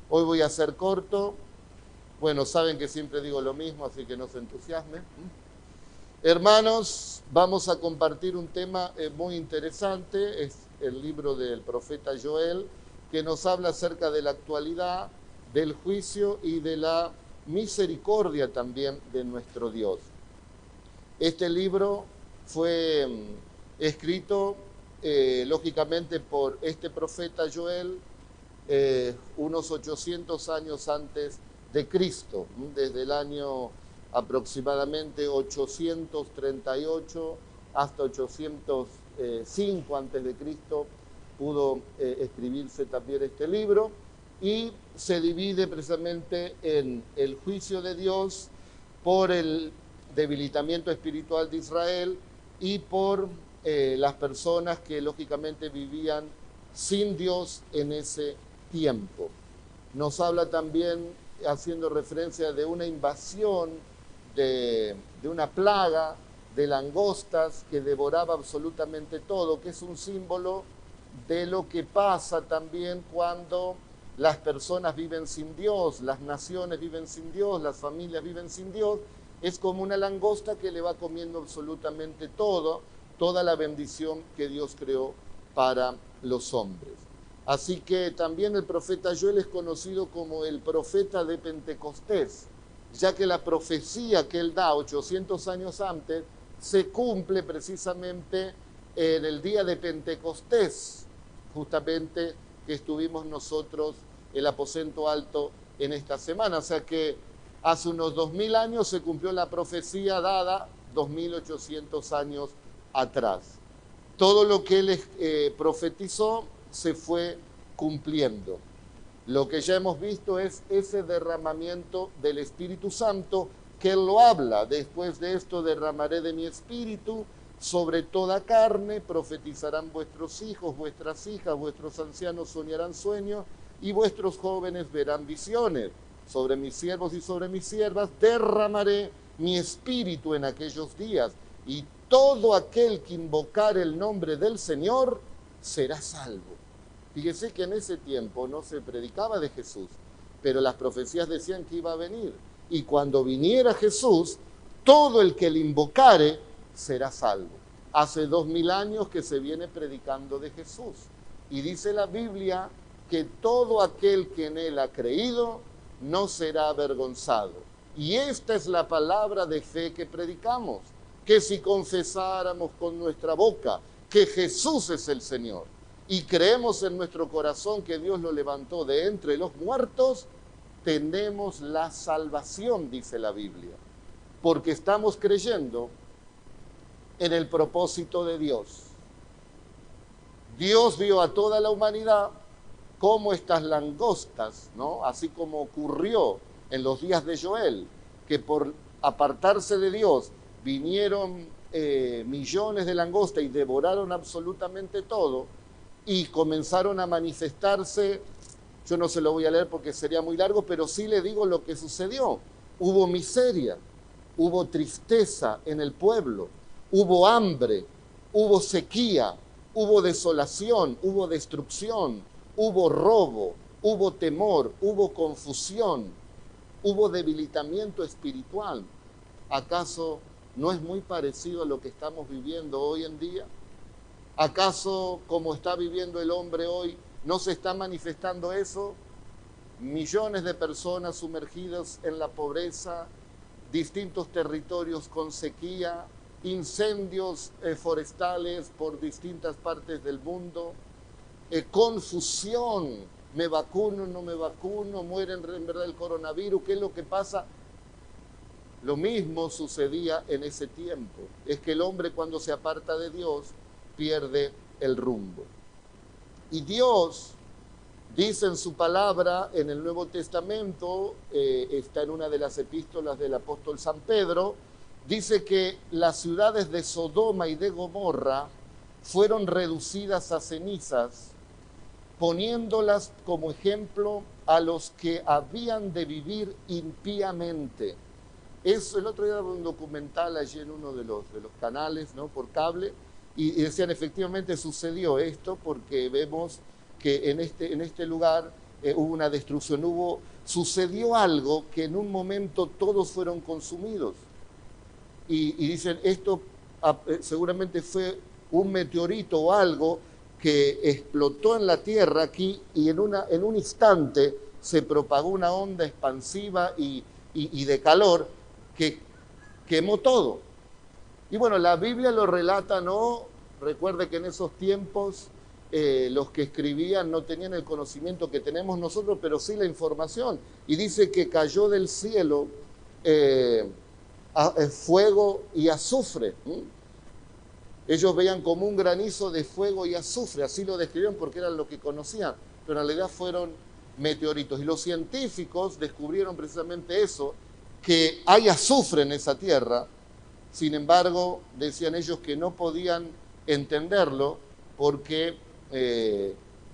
Hoy voy a ser corto. Bueno, saben que siempre digo lo mismo, así que no se entusiasmen. Hermanos, vamos a compartir un tema muy interesante. Es el libro del profeta Joel, que nos habla acerca de la actualidad, del juicio y de la misericordia también de nuestro Dios. Este libro fue escrito lógicamente por este profeta Joel unos 800 años antes de Cristo, desde el año aproximadamente 838 hasta 805 antes de Cristo pudo escribirse también este libro, y se divide precisamente en el juicio de Dios por el debilitamiento espiritual de Israel y por las personas que lógicamente vivían sin Dios en ese tiempo. Nos habla también, haciendo referencia de una invasión, de una plaga de langostas que devoraba absolutamente todo, que es un símbolo de lo que pasa también cuando las personas viven sin Dios, las naciones viven sin Dios, las familias viven sin Dios. Es como una langosta que le va comiendo absolutamente todo, toda la bendición que Dios creó para los hombres. Así que también el profeta Joel es conocido como el profeta de Pentecostés, ya que la profecía que él da 800 años antes se cumple precisamente en el día de Pentecostés, justamente que estuvimos nosotros el aposento alto en esta semana. O sea que hace unos 2000 años se cumplió la profecía dada 2800 años atrás. Todo lo que él profetizó se fue cumpliendo. Lo que ya hemos visto es ese derramamiento del Espíritu Santo, que él lo habla. Después de esto derramaré de mi espíritu sobre toda carne, profetizarán vuestros hijos, vuestras hijas, vuestros ancianos soñarán sueños y vuestros jóvenes verán visiones. Sobre mis siervos y sobre mis siervas derramaré mi espíritu en aquellos días, y todo aquel que invocar el nombre del Señor será salvo. Fíjese que en ese tiempo no se predicaba de Jesús, pero las profecías decían que iba a venir. Y cuando viniera Jesús, todo el que le invocare será salvo. Hace 2000 años que se viene predicando de Jesús. Y dice la Biblia que todo aquel que en él ha creído no será avergonzado. Y esta es la palabra de fe que predicamos, que si confesáramos con nuestra boca que Jesús es el Señor y creemos en nuestro corazón que Dios lo levantó de entre los muertos, tenemos la salvación, dice la Biblia, porque estamos creyendo en el propósito de Dios. Dios vio a toda la humanidad como estas langostas, ¿no? Así como ocurrió en los días de Joel, que por apartarse de Dios vinieron millones de langostas y devoraron absolutamente todo, y comenzaron a manifestarse. Yo no se lo voy a leer porque sería muy largo, pero sí le digo lo que sucedió. Hubo miseria, hubo tristeza en el pueblo, hubo hambre, hubo sequía, hubo desolación, hubo destrucción, hubo robo, hubo temor, hubo confusión, hubo debilitamiento espiritual. ¿Acaso no es muy parecido a lo que estamos viviendo hoy en día? ¿Acaso como está viviendo el hombre hoy no se está manifestando eso? Millones de personas sumergidas en la pobreza, distintos territorios con sequía, incendios forestales por distintas partes del mundo, confusión, me vacuno, no me vacuno, mueren en verdad el coronavirus, ¿qué es lo que pasa? Lo mismo sucedía en ese tiempo. Es que el hombre, cuando se aparta de Dios, pierde el rumbo. Y Dios dice en su palabra en el Nuevo Testamento, está en una de las epístolas del apóstol San Pedro, dice que las ciudades de Sodoma y de Gomorra fueron reducidas a cenizas, poniéndolas como ejemplo a los que habían de vivir impíamente. Eso, el otro día un documental allí en uno de los canales, ¿no?, por cable, y decían efectivamente sucedió esto, porque vemos que en este lugar hubo una destrucción, sucedió algo que en un momento todos fueron consumidos. Y dicen, esto seguramente fue un meteorito o algo que explotó en la tierra aquí y en un instante se propagó una onda expansiva y de calor que quemó todo. Y bueno, la Biblia lo relata, ¿no? Recuerde que en esos tiempos los que escribían no tenían el conocimiento que tenemos nosotros, pero sí la información. Y dice que cayó del cielo fuego y azufre. Ellos veían como un granizo de fuego y azufre, así lo describieron porque era lo que conocían, pero en realidad fueron meteoritos. Y los científicos descubrieron precisamente eso, que hay azufre en esa tierra. Sin embargo, decían ellos que no podían entenderlo porque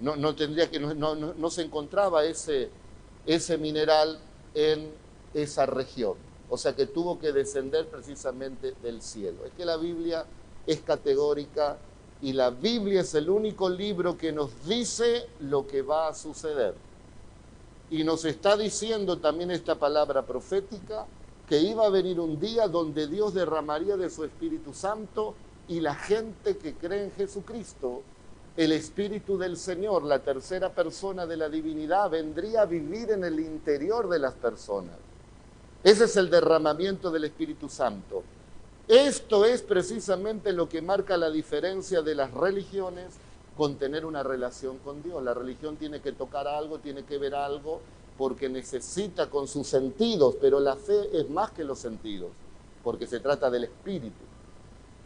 no se encontraba ese mineral en esa región. O sea que tuvo que descender precisamente del cielo. Es que la Biblia es categórica y la Biblia es el único libro que nos dice lo que va a suceder. Y nos está diciendo también esta palabra profética que iba a venir un día donde Dios derramaría de su Espíritu Santo y la gente que cree en Jesucristo, el Espíritu del Señor, la tercera persona de la divinidad, vendría a vivir en el interior de las personas. Ese es el derramamiento del Espíritu Santo. Esto es precisamente lo que marca la diferencia de las religiones con tener una relación con Dios. La religión tiene que tocar algo, tiene que ver algo, porque necesita con sus sentidos, pero la fe es más que los sentidos, porque se trata del Espíritu.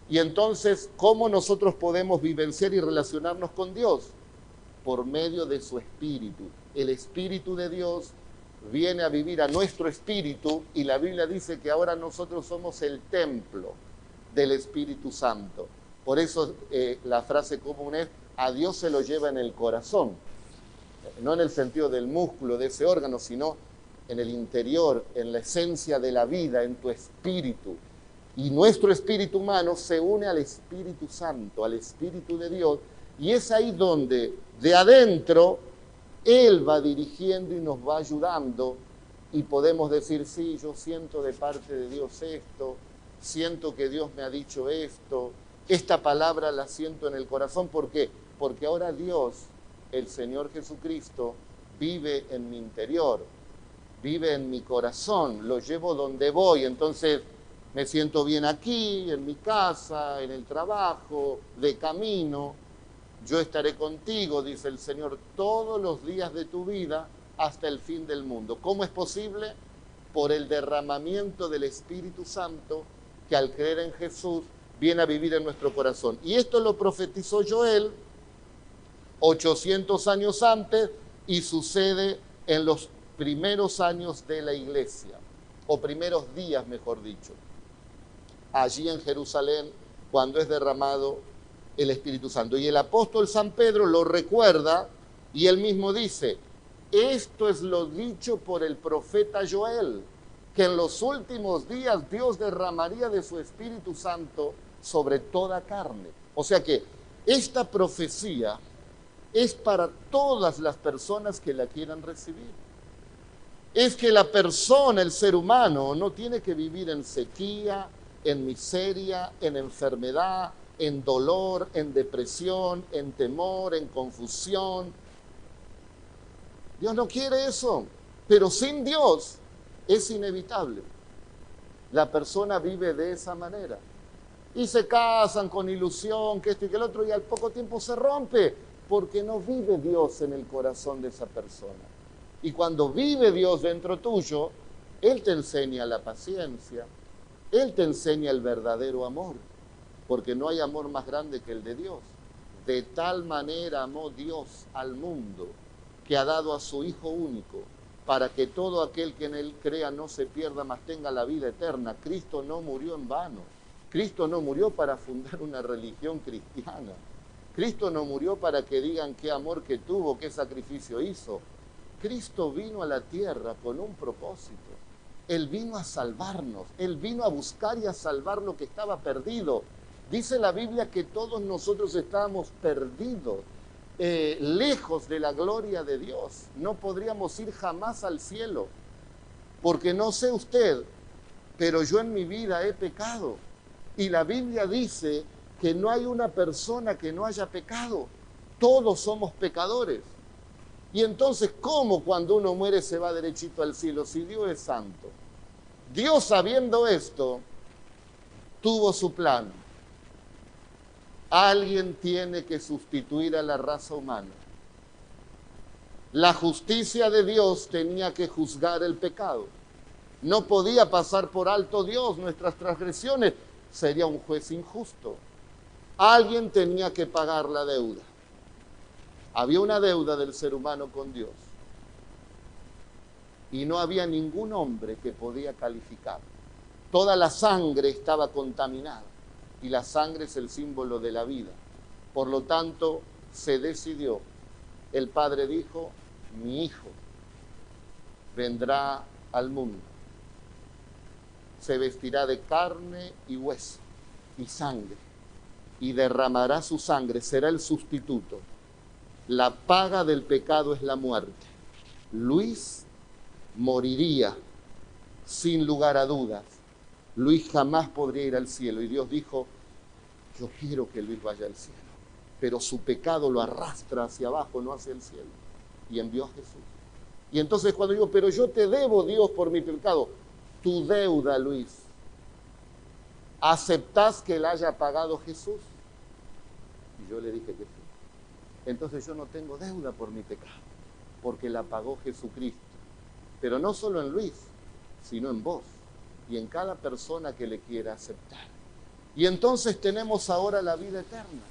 Y entonces, ¿cómo nosotros podemos vivenciar y relacionarnos con Dios? Por medio de su Espíritu. El Espíritu de Dios viene a vivir a nuestro espíritu y la Biblia dice que ahora nosotros somos el templo del Espíritu Santo. Por eso la frase común es, a Dios se lo lleva en el corazón. No en el sentido del músculo, de ese órgano, sino en el interior, en la esencia de la vida, en tu espíritu. Y nuestro espíritu humano se une al Espíritu Santo, al Espíritu de Dios, y es ahí donde, de adentro, Él va dirigiendo y nos va ayudando, y podemos decir, sí, yo siento de parte de Dios esto, siento que Dios me ha dicho esto, esta palabra la siento en el corazón. ¿Por qué? Porque ahora Dios, el Señor Jesucristo, vive en mi interior, vive en mi corazón, lo llevo donde voy. Entonces me siento bien aquí, en mi casa, en el trabajo, de camino. Yo estaré contigo, dice el Señor, todos los días de tu vida hasta el fin del mundo. ¿Cómo es posible? Por el derramamiento del Espíritu Santo que al creer en Jesús viene a vivir en nuestro corazón. Y esto lo profetizó Joel 800 años antes y sucede en los primeros años de la iglesia, o primeros días, mejor dicho, allí en Jerusalén, cuando es derramado el Espíritu Santo. Y el apóstol San Pedro lo recuerda y él mismo dice, esto es lo dicho por el profeta Joel, que en los últimos días Dios derramaría de su Espíritu Santo sobre toda carne. O sea que esta profecía es para todas las personas que la quieran recibir. Es que la persona, el ser humano, no tiene que vivir en sequía, en miseria, en enfermedad, en dolor, en depresión, en temor, en confusión. Dios no quiere eso, pero sin Dios es inevitable. La persona vive de esa manera. Y se casan con ilusión, que esto y que el otro, y al poco tiempo se rompe, porque no vive Dios en el corazón de esa persona. Y cuando vive Dios dentro tuyo, Él te enseña la paciencia, Él te enseña el verdadero amor, porque no hay amor más grande que el de Dios. De tal manera amó Dios al mundo, que ha dado a su Hijo único, para que todo aquel que en Él crea no se pierda, mas tenga la vida eterna. Cristo no murió en vano. Cristo no murió para fundar una religión cristiana. Cristo no murió para que digan qué amor que tuvo, qué sacrificio hizo. Cristo vino a la tierra con un propósito. Él vino a salvarnos. Él vino a buscar y a salvar lo que estaba perdido. Dice la Biblia que todos nosotros estábamos perdidos. lejos de la gloria de Dios. No podríamos ir jamás al cielo, porque no sé usted, pero yo en mi vida he pecado. Y la Biblia dice que no hay una persona que no haya pecado. Todos somos pecadores. Y entonces, ¿cómo cuando uno muere se va derechito al cielo si Dios es santo? Dios, sabiendo esto, tuvo su plan. Alguien tiene que sustituir a la raza humana. La justicia de Dios tenía que juzgar el pecado. No podía pasar por alto Dios nuestras transgresiones. Sería un juez injusto. Alguien tenía que pagar la deuda. Había una deuda del ser humano con Dios. Y no había ningún hombre que podía calificar. Toda la sangre estaba contaminada. Y la sangre es el símbolo de la vida. Por lo tanto, se decidió. El Padre dijo, mi Hijo vendrá al mundo. Se vestirá de carne y hueso y sangre. Y derramará su sangre, será el sustituto. La paga del pecado es la muerte. Luis moriría sin lugar a dudas. Luis jamás podría ir al cielo. Y Dios dijo, yo quiero que Luis vaya al cielo. Pero su pecado lo arrastra hacia abajo, no hacia el cielo. Y envió a Jesús. Y entonces cuando digo, pero yo te debo, Dios, por mi pecado. Tu deuda, Luis. ¿Aceptás que la haya pagado Jesús? Y yo le dije que sí. Entonces yo no tengo deuda por mi pecado, porque la pagó Jesucristo. Pero no solo en Luis, sino en vos y en cada persona que le quiera aceptar. Y entonces tenemos ahora la vida eterna.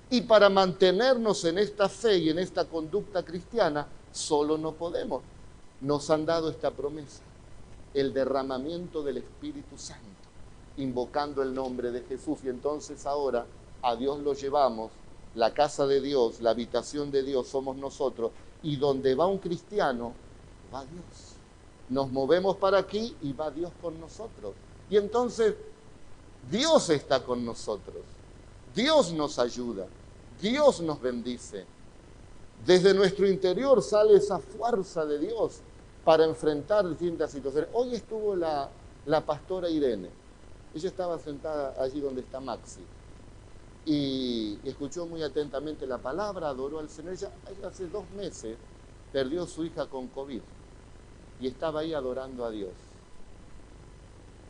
Y para mantenernos en esta fe y en esta conducta cristiana, solo no podemos. Nos han dado esta promesa, el derramamiento del Espíritu Santo, invocando el nombre de Jesús. Y entonces ahora a Dios lo llevamos, la casa de Dios, la habitación de Dios somos nosotros, y donde va un cristiano, va Dios. Nos movemos para aquí y va Dios con nosotros. Y entonces Dios está con nosotros. Dios nos ayuda. Dios nos bendice. Desde nuestro interior sale esa fuerza de Dios para enfrentar distintas situaciones. Hoy estuvo la pastora Irene. Ella estaba sentada allí donde está Maxi. Y escuchó muy atentamente la palabra, adoró al Señor. Ella hace 2 meses perdió a su hija con COVID. Y estaba ahí adorando a Dios.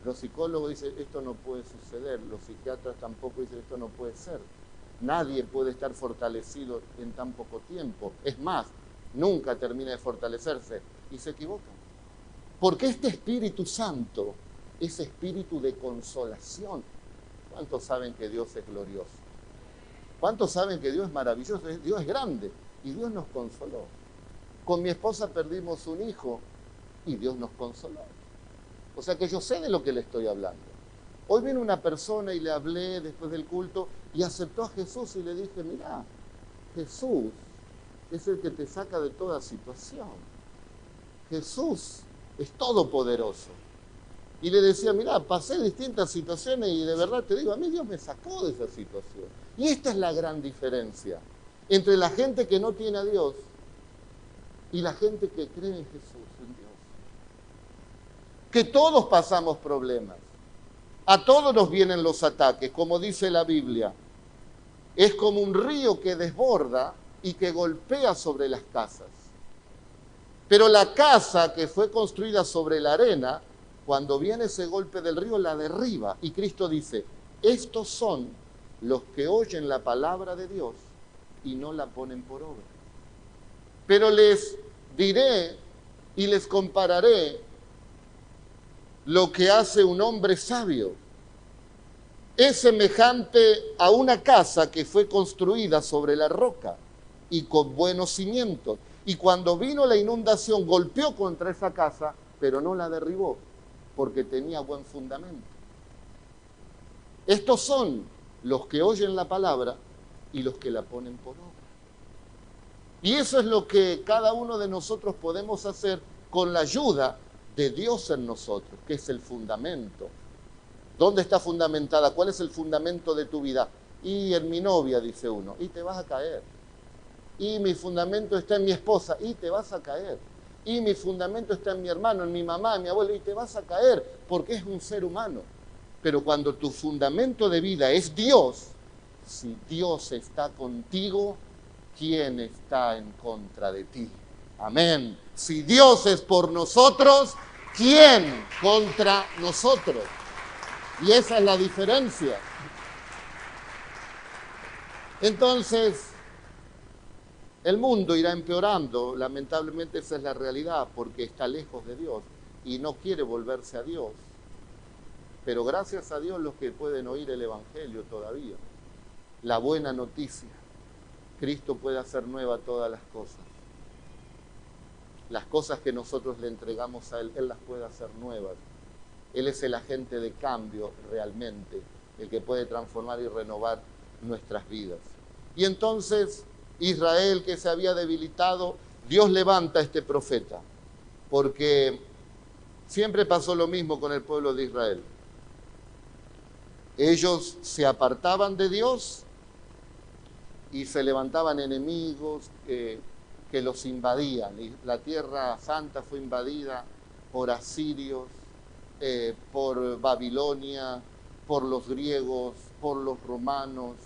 Los psicólogos dicen, esto no puede suceder. Los psiquiatras tampoco dicen, esto no puede ser. Nadie puede estar fortalecido en tan poco tiempo. Es más, nunca termina de fortalecerse. Y se equivocan. Porque este Espíritu Santo es espíritu de consolación. ¿Cuántos saben que Dios es glorioso? ¿Cuántos saben que Dios es maravilloso? Dios es grande. Y Dios nos consoló. Con mi esposa perdimos un hijo. Y Dios nos consoló. O sea que yo sé de lo que le estoy hablando. Hoy viene una persona y le hablé después del culto y aceptó a Jesús y le dije, mira, Jesús es el que te saca de toda situación. Jesús es todopoderoso. Y le decía, mira, pasé distintas situaciones y de verdad te digo, a mí Dios me sacó de esa situación. Y esta es la gran diferencia entre la gente que no tiene a Dios y la gente que cree en Jesús, en Dios. Que todos pasamos problemas. A todos nos vienen los ataques, como dice la Biblia. Es como un río que desborda y que golpea sobre las casas. Pero la casa que fue construida sobre la arena, cuando viene ese golpe del río, la derriba. Y Cristo dice, estos son los que oyen la palabra de Dios y no la ponen por obra. Pero les diré y les compararé lo que hace un hombre sabio. Es semejante a una casa que fue construida sobre la roca y con buenos cimientos. Y cuando vino la inundación, golpeó contra esa casa, pero no la derribó, porque tenía buen fundamento. Estos son los que oyen la palabra y los que la ponen por obra. Y eso es lo que cada uno de nosotros podemos hacer con la ayuda de Dios en nosotros, que es el fundamento. ¿Dónde está fundamentada? ¿Cuál es el fundamento de tu vida? Y en mi novia, dice uno, y te vas a caer. Y mi fundamento está en mi esposa, y te vas a caer. Y mi fundamento está en mi hermano, en mi mamá, en mi abuelo, y te vas a caer, porque es un ser humano. Pero cuando tu fundamento de vida es Dios, si Dios está contigo, ¿quién está en contra de ti? Amén. Si Dios es por nosotros, ¿quién contra nosotros? Y esa es la diferencia. Entonces, el mundo irá empeorando, lamentablemente esa es la realidad, porque está lejos de Dios y no quiere volverse a Dios. Pero gracias a Dios los que pueden oír el Evangelio todavía, la buena noticia, Cristo puede hacer nueva todas las cosas. Las cosas que nosotros le entregamos a Él, Él las puede hacer nuevas. Él es el agente de cambio realmente, el que puede transformar y renovar nuestras vidas. Y entonces Israel, que se había debilitado, Dios levanta a este profeta, porque siempre pasó lo mismo con el pueblo de Israel. Ellos se apartaban de Dios y se levantaban enemigos que los invadían. Y la tierra santa fue invadida por asirios, por Babilonia, por los griegos, por los romanos.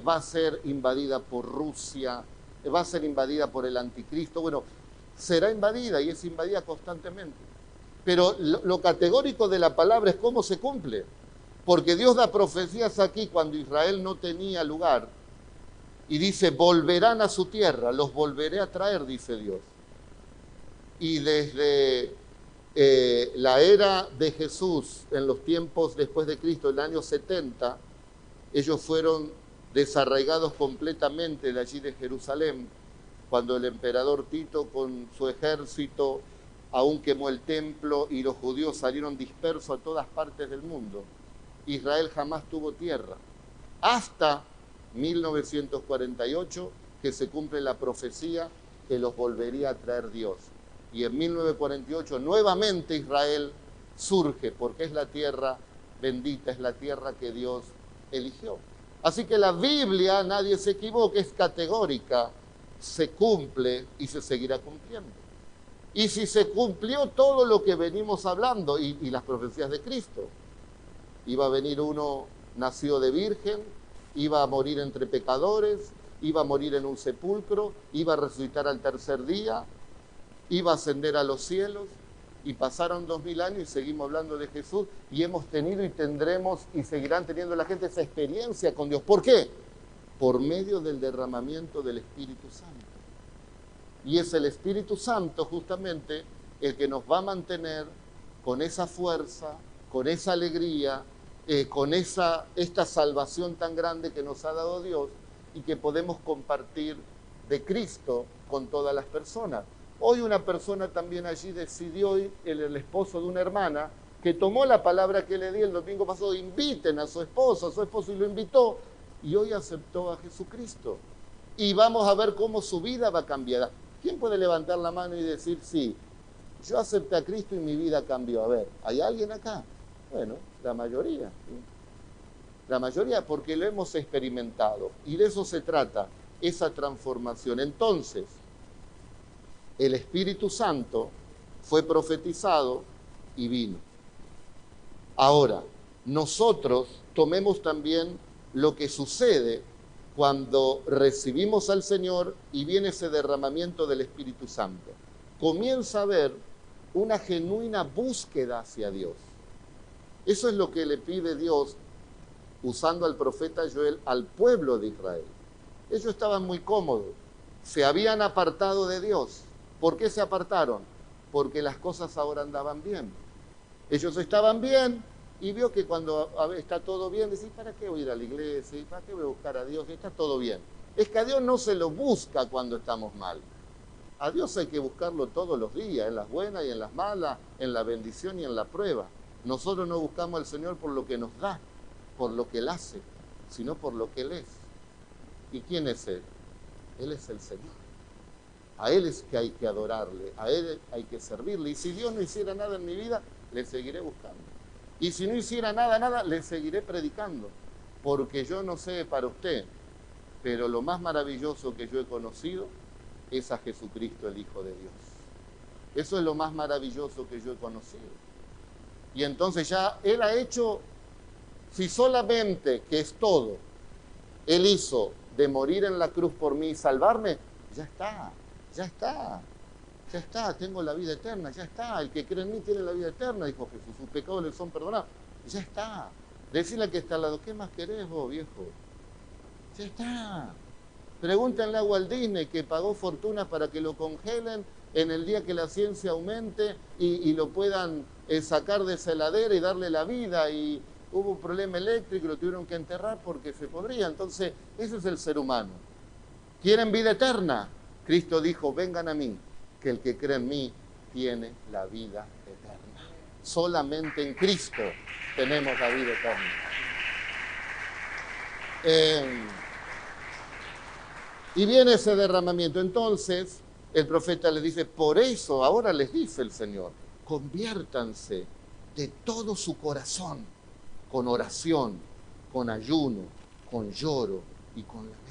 Va a ser invadida por Rusia, va a ser invadida por el anticristo. Bueno, será invadida y es invadida constantemente. Pero lo categórico de la palabra es cómo se cumple. Porque Dios da profecías aquí cuando Israel no tenía lugar. Y dice, volverán a su tierra, los volveré a traer, dice Dios. Y desde la era de Jesús, en los tiempos después de Cristo, el año 70, ellos fueron desarraigados completamente de allí de Jerusalén, cuando el emperador Tito con su ejército aún quemó el templo y los judíos salieron dispersos a todas partes del mundo. Israel jamás tuvo tierra, hasta 1948, que se cumple la profecía que los volvería a traer Dios. Y en 1948 nuevamente Israel surge, porque es la tierra bendita, es la tierra que Dios eligió. Así que la Biblia, nadie se equivoque, es categórica, se cumple y se seguirá cumpliendo. Y si se cumplió todo lo que venimos hablando y las profecías de Cristo, iba a venir uno nacido de virgen, iba a morir entre pecadores, iba a morir en un sepulcro, iba a resucitar al tercer día, iba a ascender a los cielos, y pasaron 2000 años y seguimos hablando de Jesús, y hemos tenido y tendremos y seguirán teniendo la gente esa experiencia con Dios. ¿Por qué? Por medio del derramamiento del Espíritu Santo. Y es el Espíritu Santo justamente el que nos va a mantener con esa fuerza, con esa alegría, con esta salvación tan grande que nos ha dado Dios y que podemos compartir de Cristo con todas las personas. Hoy una persona también allí decidió, el esposo de una hermana, que tomó la palabra que le di el domingo pasado, inviten a su esposo y lo invitó, y hoy aceptó a Jesucristo. Y vamos a ver cómo su vida va a cambiar. ¿Quién puede levantar la mano y decir, sí, yo acepté a Cristo y mi vida cambió? A ver, ¿hay alguien acá? Bueno, la mayoría. ¿Sí? La mayoría, porque lo hemos experimentado. Y de eso se trata, esa transformación. Entonces, el Espíritu Santo fue profetizado y vino. Ahora, nosotros tomemos también lo que sucede cuando recibimos al Señor y viene ese derramamiento del Espíritu Santo. Comienza a haber una genuina búsqueda hacia Dios. Eso es lo que le pide Dios, usando al profeta Joel, al pueblo de Israel. Ellos estaban muy cómodos, se habían apartado de Dios. ¿Por qué se apartaron? Porque las cosas ahora andaban bien. Ellos estaban bien y vio que cuando está todo bien, decís, ¿para qué voy a ir a la iglesia? ¿Para qué voy a buscar a Dios? Está todo bien. Es que a Dios no se lo busca cuando estamos mal. A Dios hay que buscarlo todos los días, en las buenas y en las malas, en la bendición y en la prueba. Nosotros no buscamos al Señor por lo que nos da, por lo que Él hace, sino por lo que Él es. ¿Y quién es Él? Él es el Señor. A Él es que hay que adorarle, a Él hay que servirle. Y si Dios no hiciera nada en mi vida, le seguiré buscando. Y si no hiciera nada, le seguiré predicando. Porque yo no sé para usted, pero lo más maravilloso que yo he conocido es a Jesucristo, el Hijo de Dios. Eso es lo más maravilloso que yo he conocido. Y entonces ya Él ha hecho, si solamente, que es todo, Él hizo de morir en la cruz por mí y salvarme, ya está, ya está, ya está, tengo la vida eterna, ya está. El que cree en mí tiene la vida eterna, dijo Jesús, sus pecados le son perdonados. Ya está. Decirle al que está al lado, ¿qué más querés vos, viejo? Ya está. Pregúntenle a Walt Disney, que pagó fortunas para que lo congelen en el día que la ciencia aumente y lo puedan sacar de esa heladera y darle la vida. Y hubo un problema eléctrico y lo tuvieron que enterrar porque se podría. Entonces, ese es el ser humano. ¿Quieren vida eterna? Cristo dijo, vengan a mí, que el que cree en mí tiene la vida eterna. Solamente en Cristo tenemos la vida eterna. Y viene ese derramamiento. Entonces, el profeta les dice, por eso ahora les dice el Señor, conviértanse de todo su corazón, con oración, con ayuno, con lloro y con lamento.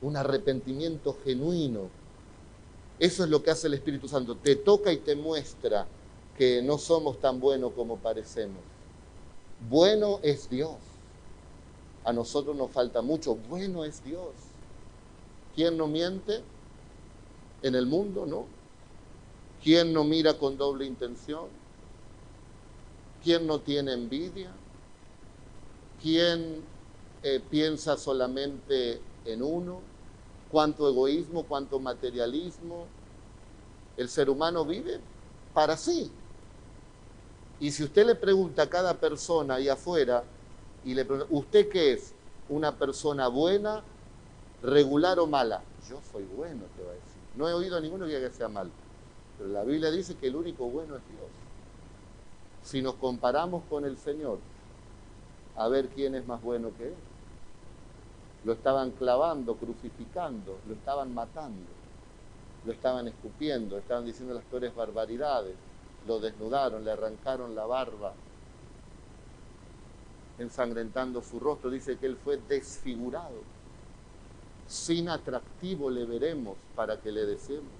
Un arrepentimiento genuino. Eso es lo que hace el Espíritu Santo. Te toca y te muestra que no somos tan buenos como parecemos. Bueno es Dios. A nosotros nos falta mucho. Bueno es Dios. ¿Quién no miente? En el mundo, ¿no? ¿Quién no mira con doble intención? ¿Quién no tiene envidia? ¿Quién piensa solamente en uno? ¿Cuánto egoísmo, cuánto materialismo? El ser humano vive para sí. Y si usted le pregunta a cada persona ahí afuera, y le pregunta, ¿usted qué es? ¿Una persona buena, regular o mala? Yo soy bueno, te va a decir. No he oído a ninguno que diga que sea malo. Pero la Biblia dice que el único bueno es Dios. Si nos comparamos con el Señor, a ver quién es más bueno que Él. Lo estaban clavando, crucificando, lo estaban matando, lo estaban escupiendo, estaban diciendo las peores barbaridades, lo desnudaron, le arrancaron la barba, ensangrentando su rostro. Dice que Él fue desfigurado. Sin atractivo le veremos para que le deseemos.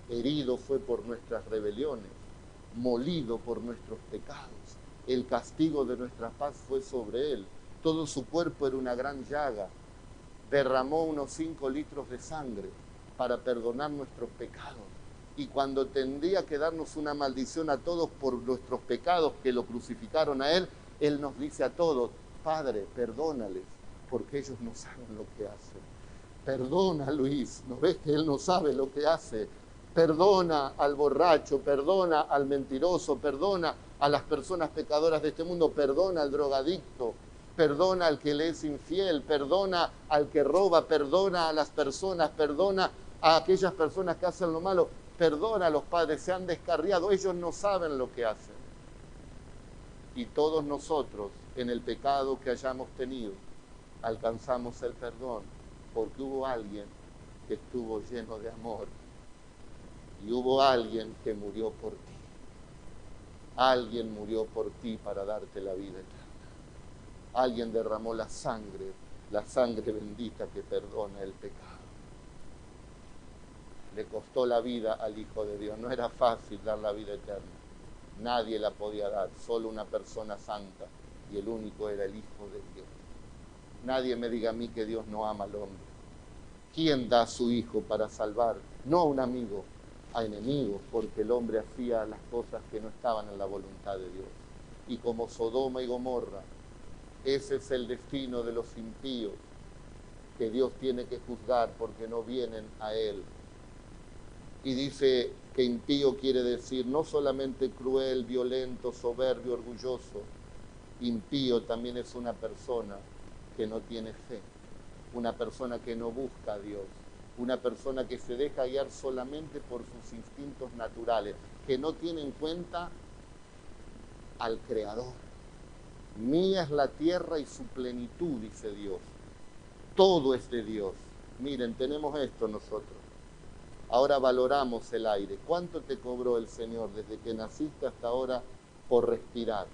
Herido fue por nuestras rebeliones, molido por nuestros pecados. El castigo de nuestra paz fue sobre Él. Todo su cuerpo era una gran llaga. Derramó unos 5 litros de sangre para perdonar nuestros pecados. Y cuando tendría que darnos una maldición a todos por nuestros pecados que lo crucificaron a Él, Él nos dice a todos, Padre, perdónales, porque ellos no saben lo que hacen. Perdona, Luis, ¿no ves que Él no sabe lo que hace? Perdona al borracho, perdona al mentiroso, perdona a las personas pecadoras de este mundo, perdona al drogadicto, perdona al que le es infiel, perdona al que roba, perdona a las personas, perdona a aquellas personas que hacen lo malo, perdona a los padres, se han descarriado, ellos no saben lo que hacen. Y todos nosotros, en el pecado que hayamos tenido, alcanzamos el perdón, porque hubo alguien que estuvo lleno de amor y hubo alguien que murió por ti. Alguien murió por ti para darte la vida eterna. Alguien derramó la sangre bendita que perdona el pecado. Le costó la vida al Hijo de Dios. No era fácil dar la vida eterna. Nadie la podía dar, solo una persona santa, y el único era el Hijo de Dios. Nadie me diga a mí que Dios no ama al hombre. ¿Quién da a su Hijo para salvar? No a un amigo, a enemigos, porque el hombre hacía las cosas que no estaban en la voluntad de Dios. Y como Sodoma y Gomorra, ese es el destino de los impíos, que Dios tiene que juzgar porque no vienen a Él. Y dice que impío quiere decir no solamente cruel, violento, soberbio, orgulloso. Impío también es una persona que no tiene fe, una persona que no busca a Dios, una persona que se deja guiar solamente por sus instintos naturales, que no tiene en cuenta al Creador. Mía es la tierra y su plenitud, dice Dios. Todo es de Dios. Miren, tenemos esto nosotros. Ahora valoramos el aire. ¿Cuánto te cobró el Señor desde que naciste hasta ahora por respirar?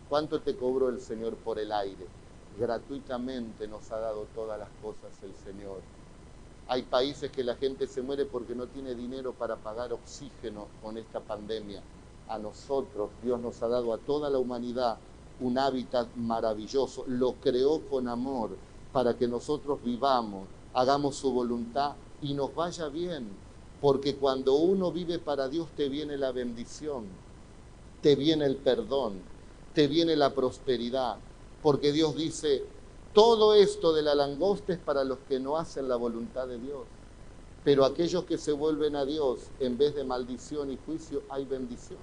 ¿Cuánto te cobró el Señor por el aire? Gratuitamente nos ha dado todas las cosas el Señor. Hay países que la gente se muere porque no tiene dinero para pagar oxígeno con esta pandemia. A nosotros, Dios nos ha dado a toda la humanidad un hábitat maravilloso. Lo creó con amor para que nosotros vivamos, hagamos su voluntad y nos vaya bien. Porque cuando uno vive para Dios te viene la bendición, te viene el perdón, te viene la prosperidad. Porque Dios dice, todo esto de la langosta es para los que no hacen la voluntad de Dios. Pero aquellos que se vuelven a Dios, en vez de maldición y juicio, hay bendición.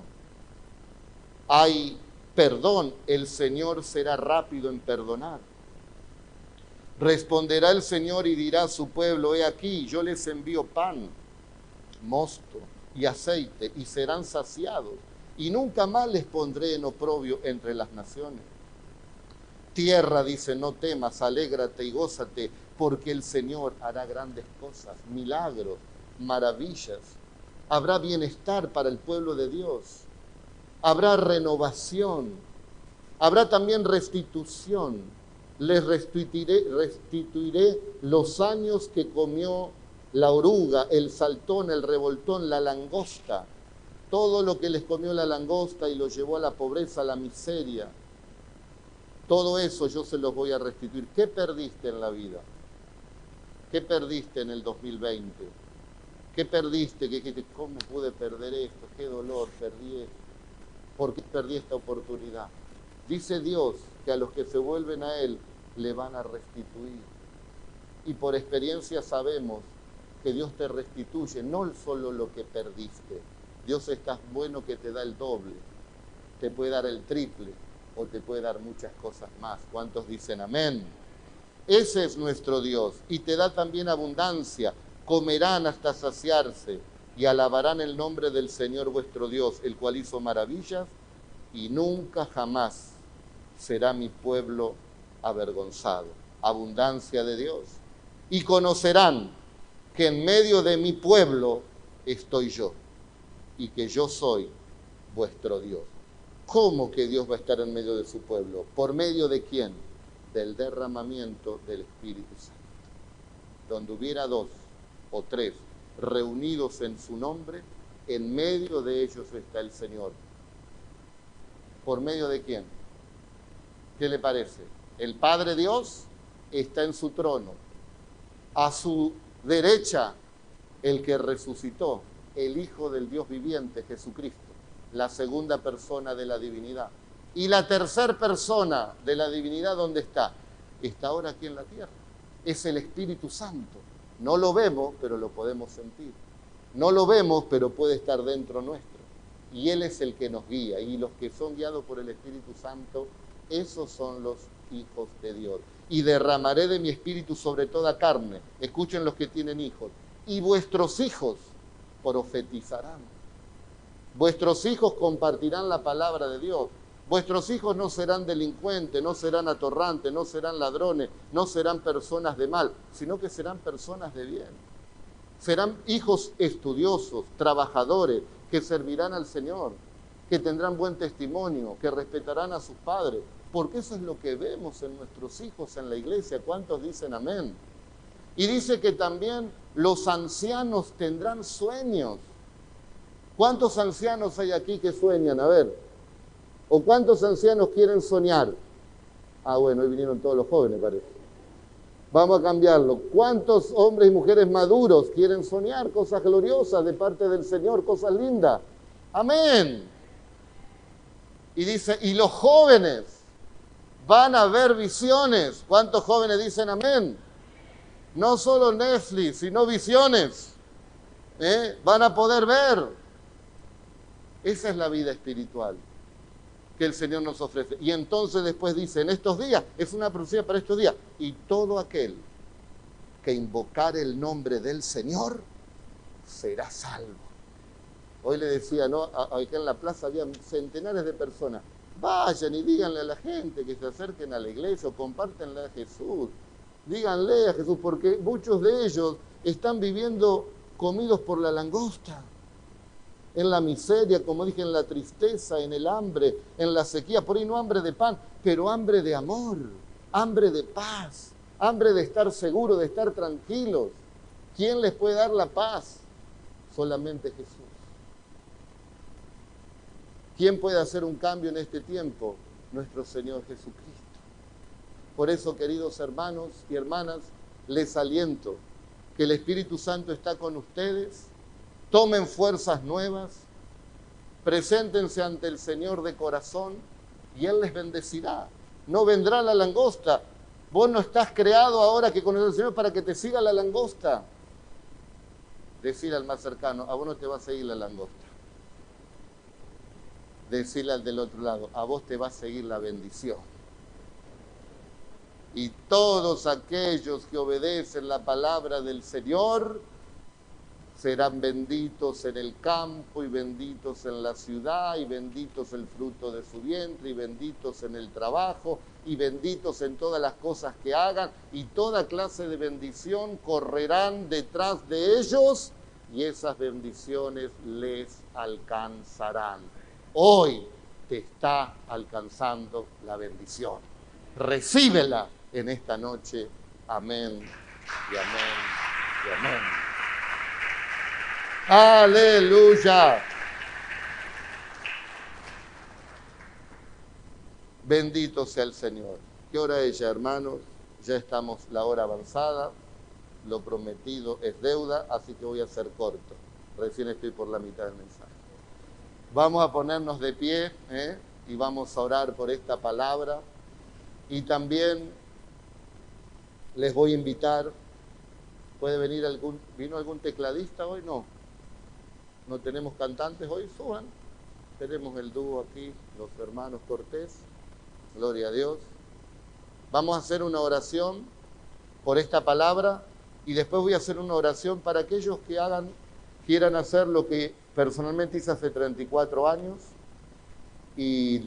Hay perdón, el Señor será rápido en perdonar. Responderá el Señor y dirá a su pueblo, he aquí, yo les envío pan, mosto y aceite, y serán saciados, y nunca más les pondré en oprobio entre las naciones. Tierra, dice, no temas, alégrate y gózate, porque el Señor hará grandes cosas, milagros, maravillas. Habrá bienestar para el pueblo de Dios. Habrá renovación. Habrá también restitución. Les restituiré los años que comió la oruga, el saltón, el revoltón, la langosta. Todo lo que les comió la langosta y los llevó a la pobreza, a la miseria. Todo eso yo se los voy a restituir. ¿Qué perdiste en la vida? ¿Qué perdiste en el 2020? ¿Qué perdiste? ¿Qué dijiste? ¿Cómo pude perder esto? ¿Qué dolor perdí esto? ¿Por qué perdí esta oportunidad? Dice Dios que a los que se vuelven a Él le van a restituir. Y por experiencia sabemos que Dios te restituye, no solo lo que perdiste. Dios es tan bueno que te da el doble, te puede dar el triple, o te puede dar muchas cosas más. ¿Cuántos dicen amén? Ese es nuestro Dios, y te da también abundancia. Comerán hasta saciarse y alabarán el nombre del Señor vuestro Dios, el cual hizo maravillas, y nunca jamás será mi pueblo avergonzado. Abundancia de Dios. Y conocerán que en medio de mi pueblo estoy yo, y que yo soy vuestro Dios. ¿Cómo que Dios va a estar en medio de su pueblo? ¿Por medio de quién? Del derramamiento del Espíritu Santo. Donde hubiera 2 o 3 reunidos en su nombre, en medio de ellos está el Señor. ¿Por medio de quién? ¿Qué le parece? El Padre Dios está en su trono. A su derecha, el que resucitó, el Hijo del Dios viviente, Jesucristo, la segunda persona de la divinidad. Y la tercera persona de la divinidad, ¿dónde está? Está ahora aquí en la tierra. Es el Espíritu Santo. No lo vemos, pero lo podemos sentir. No lo vemos, pero puede estar dentro nuestro. Y Él es el que nos guía. Y los que son guiados por el Espíritu Santo, esos son los hijos de Dios. Y derramaré de mi Espíritu sobre toda carne. Escuchen los que tienen hijos. Y vuestros hijos profetizarán. Vuestros hijos compartirán la palabra de Dios. Vuestros hijos no serán delincuentes, no serán atorrantes, no serán ladrones, no serán personas de mal, sino que serán personas de bien. Serán hijos estudiosos, trabajadores, que servirán al Señor, que tendrán buen testimonio, que respetarán a sus padres. Porque eso es lo que vemos en nuestros hijos en la iglesia. ¿Cuántos dicen amén? Y dice que también los ancianos tendrán sueños. ¿Cuántos ancianos hay aquí que sueñan? A ver. ¿O cuántos ancianos quieren soñar? Ah, bueno, hoy vinieron todos los jóvenes, parece. Vamos a cambiarlo. ¿Cuántos hombres y mujeres maduros quieren soñar cosas gloriosas de parte del Señor, cosas lindas? Amén. Y dice, y los jóvenes van a ver visiones. ¿Cuántos jóvenes dicen amén? No solo Netflix, sino visiones. Van a poder ver. Esa es la vida espiritual que el Señor nos ofrece. Y entonces después dice, en estos días, es una profecía para estos días, y todo aquel que invocare el nombre del Señor será salvo. Hoy le decía, ¿no? Acá en la plaza había centenares de personas. Vayan y díganle a la gente que se acerquen a la iglesia o compártenle a Jesús. Díganle a Jesús, porque muchos de ellos están viviendo comidos por la langosta. En la miseria, como dije, en la tristeza, en el hambre, en la sequía, por ahí no hambre de pan, pero hambre de amor, hambre de paz, hambre de estar seguros, de estar tranquilos. ¿Quién les puede dar la paz? Solamente Jesús. ¿Quién puede hacer un cambio en este tiempo? Nuestro Señor Jesucristo. Por eso, queridos hermanos y hermanas, les aliento que el Espíritu Santo está con ustedes. Tomen fuerzas nuevas, preséntense ante el Señor de corazón y Él les bendecirá. No vendrá la langosta. Vos no estás creado ahora que conoces al Señor para que te siga la langosta. Decirle al más cercano, a vos no te va a seguir la langosta. Decirle al del otro lado, a vos te va a seguir la bendición. Y todos aquellos que obedecen la palabra del Señor serán benditos en el campo y benditos en la ciudad y benditos el fruto de su vientre y benditos en el trabajo y benditos en todas las cosas que hagan y toda clase de bendición correrán detrás de ellos y esas bendiciones les alcanzarán. Hoy te está alcanzando la bendición. Recíbela en esta noche. Amén y amén y amén. ¡Aleluya! Bendito sea el Señor. ¿Qué hora es ya, hermanos? Ya estamos la hora avanzada. Lo prometido es deuda, así que voy a ser corto. Recién estoy por la mitad del mensaje. Vamos a ponernos de pie y vamos a orar por esta palabra. Y también les voy a invitar. ¿Puede venir vino algún tecladista hoy? No. ¿No tenemos cantantes hoy? Suban. Tenemos el dúo aquí, los hermanos Cortés. Gloria a Dios. Vamos a hacer una oración por esta palabra y después voy a hacer una oración para aquellos que quieran hacer lo que personalmente hice hace 34 años y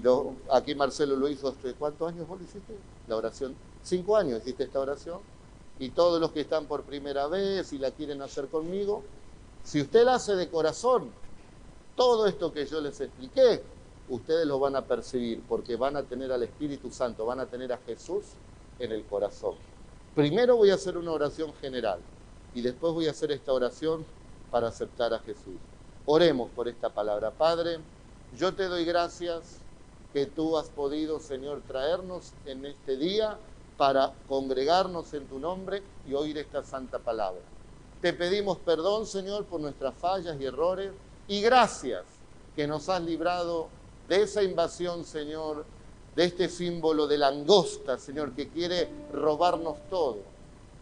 aquí Marcelo lo hizo hace ¿cuántos años vos lo hiciste? La oración, 5 años hiciste esta oración y todos los que están por primera vez y la quieren hacer conmigo, si usted la hace de corazón, todo esto que yo les expliqué, ustedes lo van a percibir porque van a tener al Espíritu Santo, van a tener a Jesús en el corazón. Primero voy a hacer una oración general y después voy a hacer esta oración para aceptar a Jesús. Oremos por esta palabra. Padre, yo te doy gracias que tú has podido, Señor, traernos en este día para congregarnos en tu nombre y oír esta santa palabra. Te pedimos perdón, Señor, por nuestras fallas y errores y gracias que nos has librado de esa invasión, Señor, de este símbolo de langosta, Señor, que quiere robarnos todo,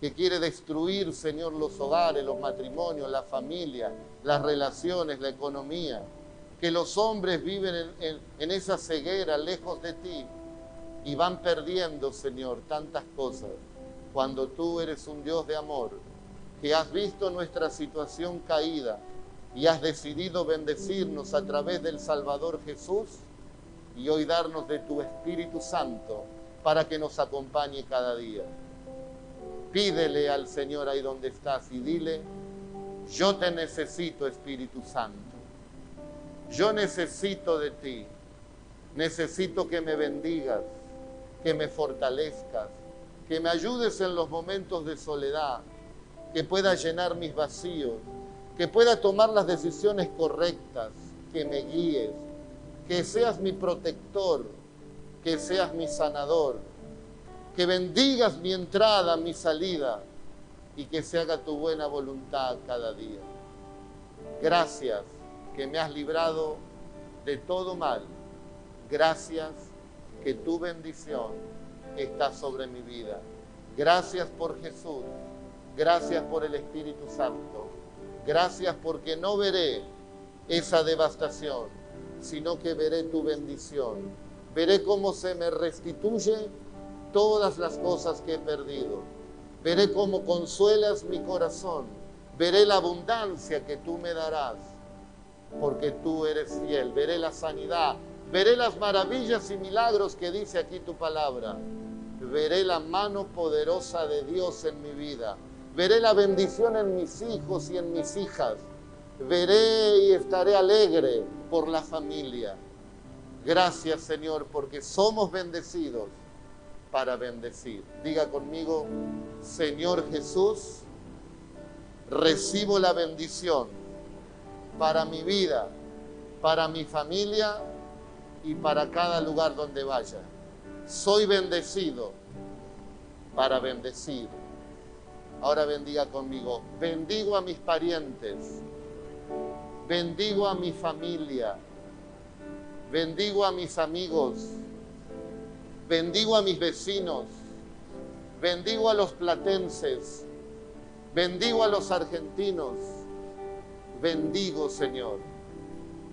que quiere destruir, Señor, los hogares, los matrimonios, la familia, las relaciones, la economía, que los hombres viven en esa ceguera lejos de ti y van perdiendo, Señor, tantas cosas, cuando tú eres un Dios de amor, que has visto nuestra situación caída y has decidido bendecirnos a través del Salvador Jesús y hoy darnos de tu Espíritu Santo para que nos acompañe cada día. Pídele al Señor ahí donde estás y dile, yo te necesito, Espíritu Santo. Yo necesito de ti. Necesito que me bendigas, que me fortalezcas, que me ayudes en los momentos de soledad, que pueda llenar mis vacíos, que pueda tomar las decisiones correctas, que me guíes, que seas mi protector, que seas mi sanador, que bendigas mi entrada, mi salida y que se haga tu buena voluntad cada día. Gracias que me has librado de todo mal. Gracias que tu bendición está sobre mi vida. Gracias por Jesús. Gracias por el Espíritu Santo. Gracias porque no veré esa devastación, sino que veré tu bendición. Veré cómo se me restituye todas las cosas que he perdido. Veré cómo consuelas mi corazón. Veré la abundancia que tú me darás, porque tú eres fiel. Veré la sanidad. Veré las maravillas y milagros que dice aquí tu palabra. Veré la mano poderosa de Dios en mi vida. Veré la bendición en mis hijos y en mis hijas. Veré y estaré alegre por la familia. Gracias, Señor, porque somos bendecidos para bendecir. Diga conmigo, Señor Jesús, recibo la bendición para mi vida, para mi familia y para cada lugar donde vaya. Soy bendecido para bendecir. Ahora bendiga conmigo. Bendigo a mis parientes, bendigo a mi familia, bendigo a mis amigos, bendigo a mis vecinos, bendigo a los platenses, bendigo a los argentinos, bendigo, Señor,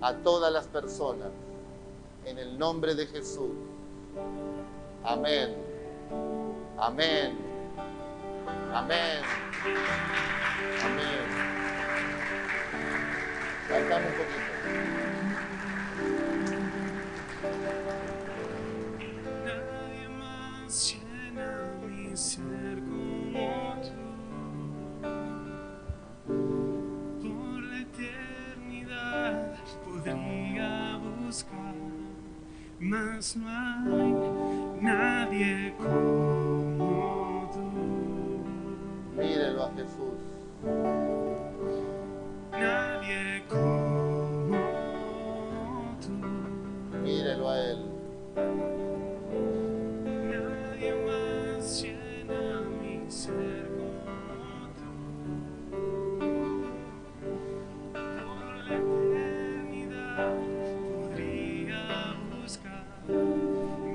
a todas las personas, en el nombre de Jesús. Amén. Amén. Amén. Amén. Cantamos un poquito. Nadie más llena mi ser como tú. Por la eternidad podría buscar, mas no hay nadie como tú. Mírenlo a Jesús. Nadie como tú. Mírenlo a Él. Nadie más llena mi ser como tú. Por la eternidad podría buscar,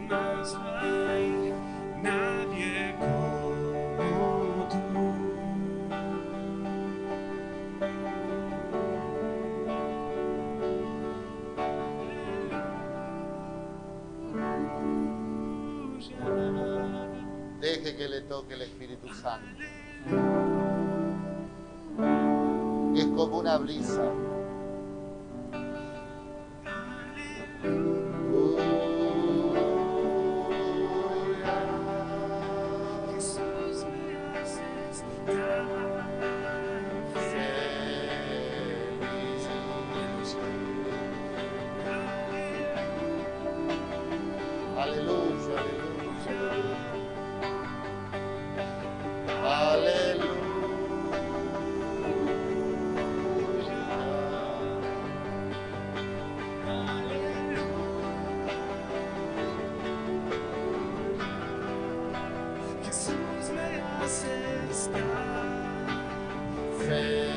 mas no hay nadie como tú. Deje que le toque el Espíritu Santo. Es como una brisa. Jesús me haces tan Aleluya, aleluya. Jesús me haces tan feliz.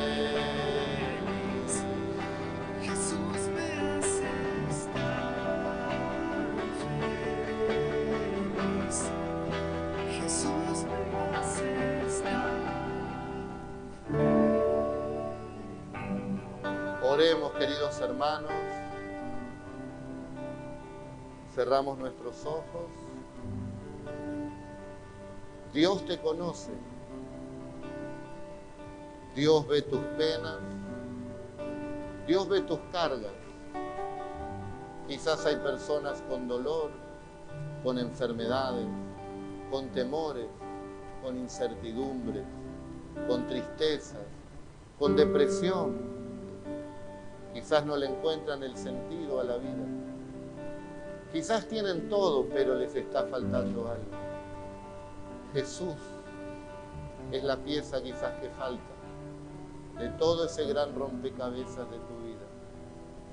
Jesús me haces tan feliz. Jesús me haces tan. Oremos, queridos hermanos. Cerramos nuestros ojos. Dios te conoce. Dios ve tus penas. Dios ve tus cargas. Quizás hay personas con dolor, con enfermedades, con temores, con incertidumbres, con tristezas, con depresión. Quizás no le encuentran el sentido a la vida. Quizás tienen todo, pero les está faltando algo. Jesús es la pieza quizás que falta de todo ese gran rompecabezas de tu vida.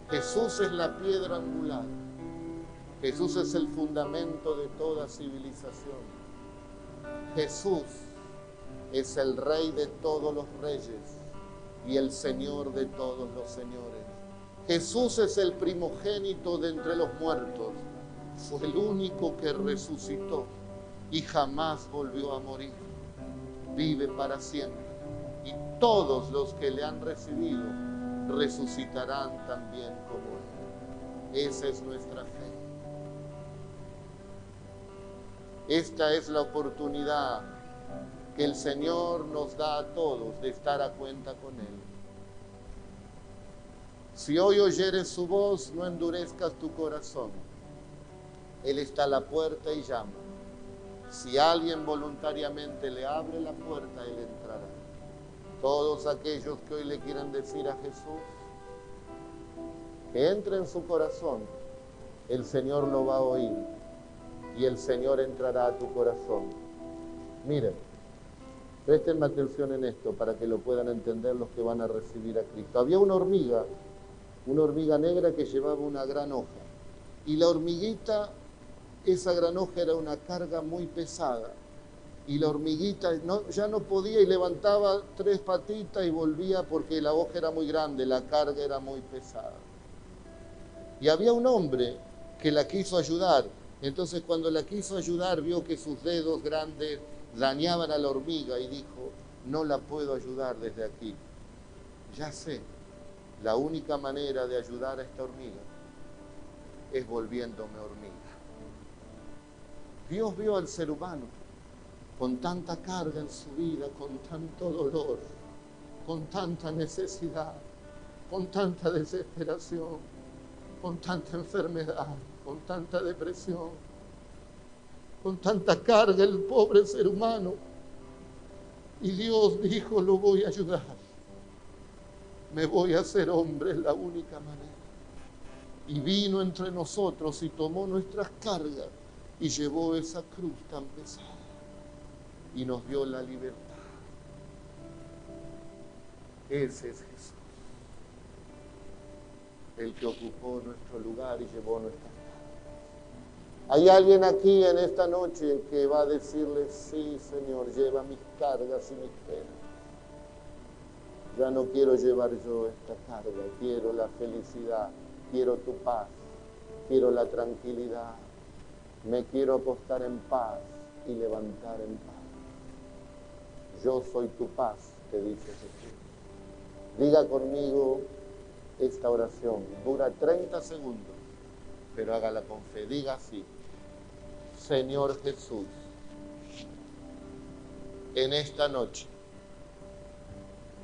Jesús es la piedra angular. Jesús es el fundamento de toda civilización. Jesús es el Rey de todos los reyes y el Señor de todos los señores. Jesús es el primogénito de entre los muertos. Fue el único que resucitó y jamás volvió a morir. Vive para siempre. Y todos los que le han recibido resucitarán también como Él. Esa es nuestra fe. Esta es la oportunidad que el Señor nos da a todos de estar a cuenta con Él. Si hoy oyeres su voz, no endurezcas tu corazón. Él está a la puerta y llama. Si alguien voluntariamente le abre la puerta, Él entrará. Todos aquellos que hoy le quieran decir a Jesús que entre en su corazón, el Señor lo va a oír y el Señor entrará a tu corazón. Miren, préstenme atención en esto para que lo puedan entender los que van a recibir a Cristo. Había una hormiga negra que llevaba una gran hoja. Y la hormiguita, esa gran hoja era una carga muy pesada. Y la hormiguita ya no podía y levantaba 3 patitas y volvía porque la hoja era muy grande, la carga era muy pesada. Y había un hombre que la quiso ayudar. Entonces cuando la quiso ayudar vio que sus dedos grandes dañaban a la hormiga y dijo, no la puedo ayudar desde aquí. Ya sé, la única manera de ayudar a esta hormiga es volviéndome hormiga. Dios vio al ser humano con tanta carga en su vida, con tanto dolor, con tanta necesidad, con tanta desesperación, con tanta enfermedad, con tanta depresión, con tanta carga el pobre ser humano. Y Dios dijo, lo voy a ayudar. Me voy a hacer hombre, es la única manera. Y vino entre nosotros y tomó nuestras cargas y llevó esa cruz tan pesada y nos dio la libertad. Ese es Jesús, el que ocupó nuestro lugar y llevó nuestras cargas. Hay alguien aquí en esta noche que va a decirle, sí, Señor, lleva mis cargas y mis penas. Ya no quiero llevar yo esta carga, quiero la felicidad, quiero tu paz, quiero la tranquilidad, me quiero acostar en paz y levantar en paz. Yo soy tu paz, te dice Jesús. Diga conmigo esta oración, dura 30 segundos, pero hágala con fe. Diga así, Señor Jesús, en esta noche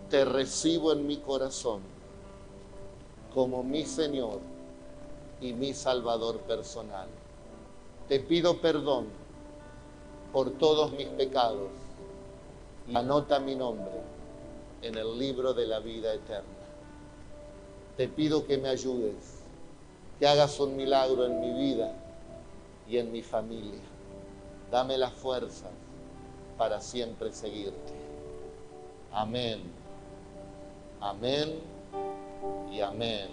te recibo en mi corazón como mi Señor y mi Salvador personal. Te pido perdón por todos mis pecados y anota mi nombre en el libro de la vida eterna. Te pido que me ayudes, que hagas un milagro en mi vida y en mi familia. Dame las fuerzas para siempre seguirte. Amén. Amén y amén.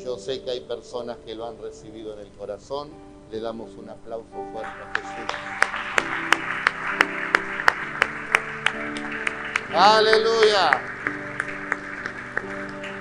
Yo sé que hay personas que lo han recibido en el corazón. Le damos un aplauso fuerte a Jesús. ¡Aleluya!